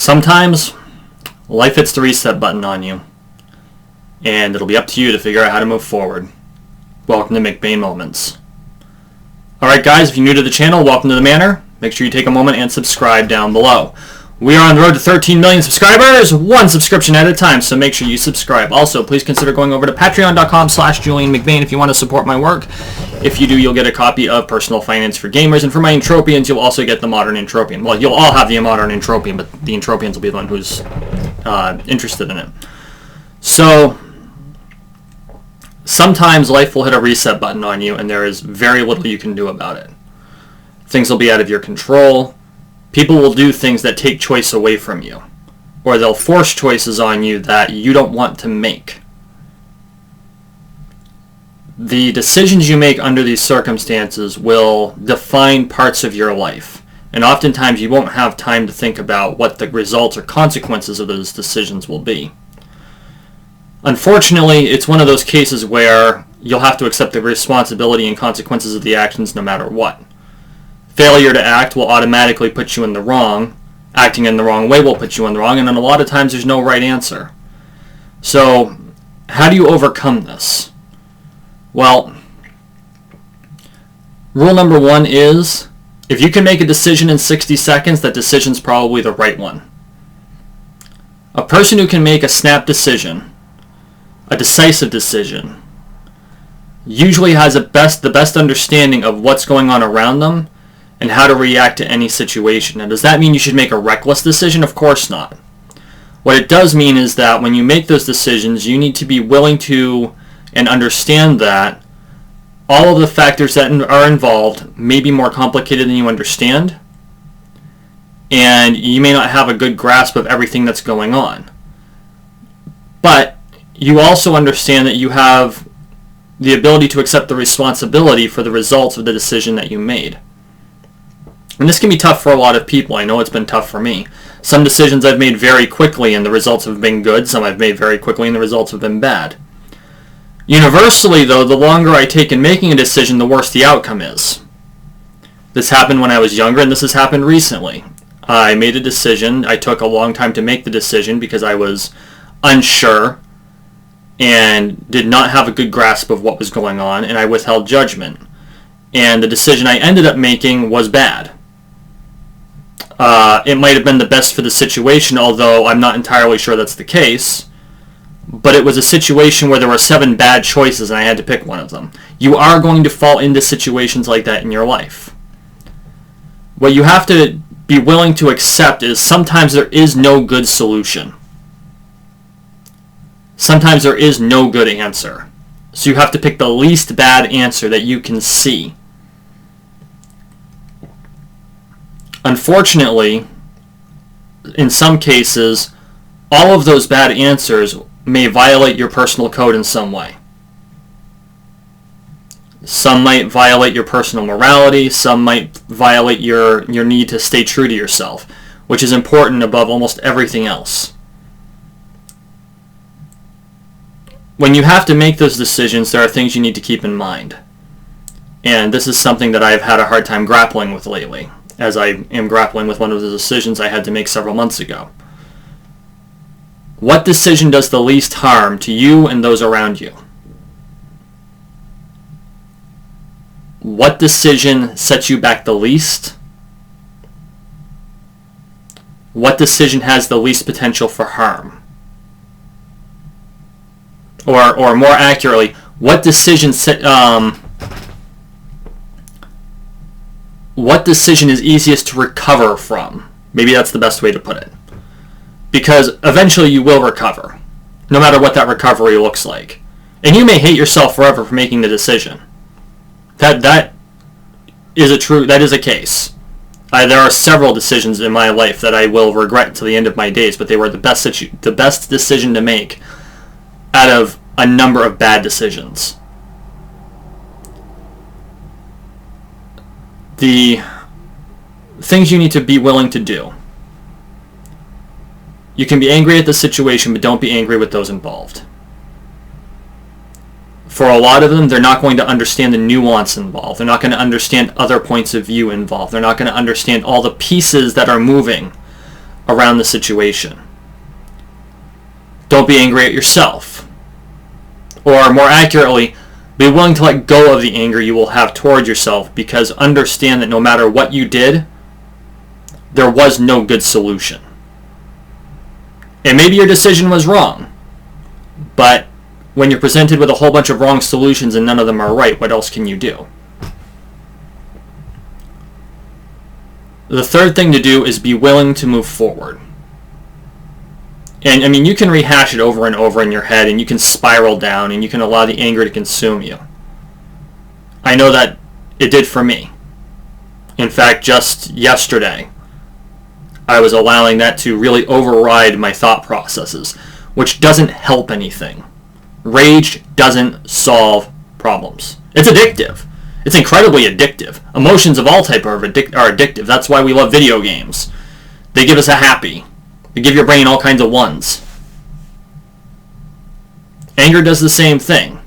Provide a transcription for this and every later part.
Sometimes life hits the reset button on you, and it'll be up to you to figure out how to move forward. Welcome to McBain Moments. Alright guys, if you're new to the channel, welcome to the Manor. Make sure you take a moment and subscribe down below. We are on the road to 13 million subscribers, one subscription at a time, so make sure you subscribe. Also, please consider going over to patreon.com/JulianMcBain if you want to support my work. If you do, you'll get a copy of Personal Finance for Gamers, and for my Entropians, you'll also get the Modern Entropian. Well, you'll all have the Modern Entropian, but the Entropians will be the one who's interested in it. So, sometimes life will hit a reset button on you, and there is very little you can do about it. Things will be out of your control. People will do things that take choice away from you, or they'll force choices on you that you don't want to make. The decisions you make under these circumstances will define parts of your life, and oftentimes you won't have time to think about what the results or consequences of those decisions will be. Unfortunately, it's one of those cases where you'll have to accept the responsibility and consequences of the actions no matter what. Failure to act will automatically put you in the wrong. Acting in the wrong way will put you in the wrong, and then a lot of times there's no right answer. So, how do you overcome this? Well, rule number one is, if you can make a decision in 60 seconds, that decision's probably the right one. A person who can make a snap decision, a decisive decision, usually has the best understanding of what's going on around them and how to react to any situation. Now, does that mean you should make a reckless decision? Of course not. What it does mean is that when you make those decisions, you need to be willing to and understand that all of the factors that are involved may be more complicated than you understand, and you may not have a good grasp of everything that's going on. But you also understand that you have the ability to accept the responsibility for the results of the decision that you made. And this can be tough for a lot of people. I know it's been tough for me. Some decisions I've made very quickly and the results have been good. Some I've made very quickly and the results have been bad. Universally, though, the longer I take in making a decision, the worse the outcome is. This happened when I was younger, and this has happened recently. I made a decision. I took a long time to make the decision because I was unsure and did not have a good grasp of what was going on, and I withheld judgment. And the decision I ended up making was bad. It might have been the best for the situation, although I'm not entirely sure that's the case. But it was a situation where there were 7 bad choices and I had to pick one of them. You are going to fall into situations like that in your life. What you have to be willing to accept is sometimes there is no good solution. Sometimes there is no good answer. So you have to pick the least bad answer that you can see. Unfortunately, in some cases, all of those bad answers may violate your personal code in some way. Some might violate your personal morality, some might violate your need to stay true to yourself, which is important above almost everything else. When you have to make those decisions, there are things you need to keep in mind. And this is something that I've had a hard time grappling with lately, as I am grappling with one of the decisions I had to make several months ago. What decision does the least harm to you and those around you? What decision sets you back the least? What decision has the least potential for harm? Or more accurately, what decision is easiest to recover from? Maybe that's the best way to put it. Because eventually you will recover, no matter what that recovery looks like. And you may hate yourself forever for making the decision. That is a case. There are several decisions in my life that I will regret to the end of my days, but they were the best decision to make out of a number of bad decisions. The things you need to be willing to do. You can be angry at the situation, but don't be angry with those involved. For a lot of them, they're not going to understand the nuance involved. They're not going to understand other points of view involved. They're not going to understand all the pieces that are moving around the situation. Don't be angry at yourself. Or more accurately, be willing to let go of the anger you will have towards yourself, because understand that no matter what you did, there was no good solution. And maybe your decision was wrong, but when you're presented with a whole bunch of wrong solutions and none of them are right, what else can you do? The third thing to do is be willing to move forward. And I mean, you can rehash it over and over in your head, and you can spiral down, and you can allow the anger to consume you. I know that it did for me. In fact, just yesterday, I was allowing that to really override my thought processes, which doesn't help anything. Rage doesn't solve problems. It's addictive. It's incredibly addictive. Emotions of all type are addictive. That's why we love video games. They give us a happy. They give your brain all kinds of ones. Anger does the same thing.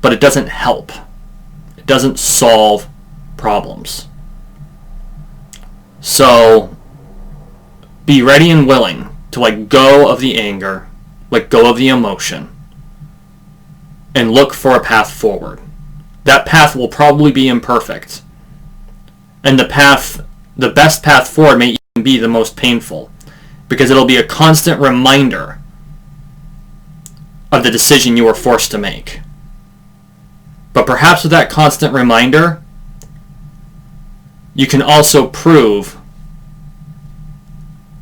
But it doesn't help. It doesn't solve problems. So, be ready and willing to let go of the anger, let go of the emotion, and look for a path forward. That path will probably be imperfect. And the best path forward may even be the most painful, because it'll be a constant reminder of the decision you were forced to make. But perhaps with that constant reminder, you can also prove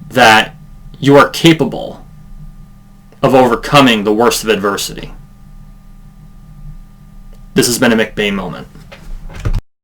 that you are capable of overcoming the worst of adversity. This has been a McBain moment.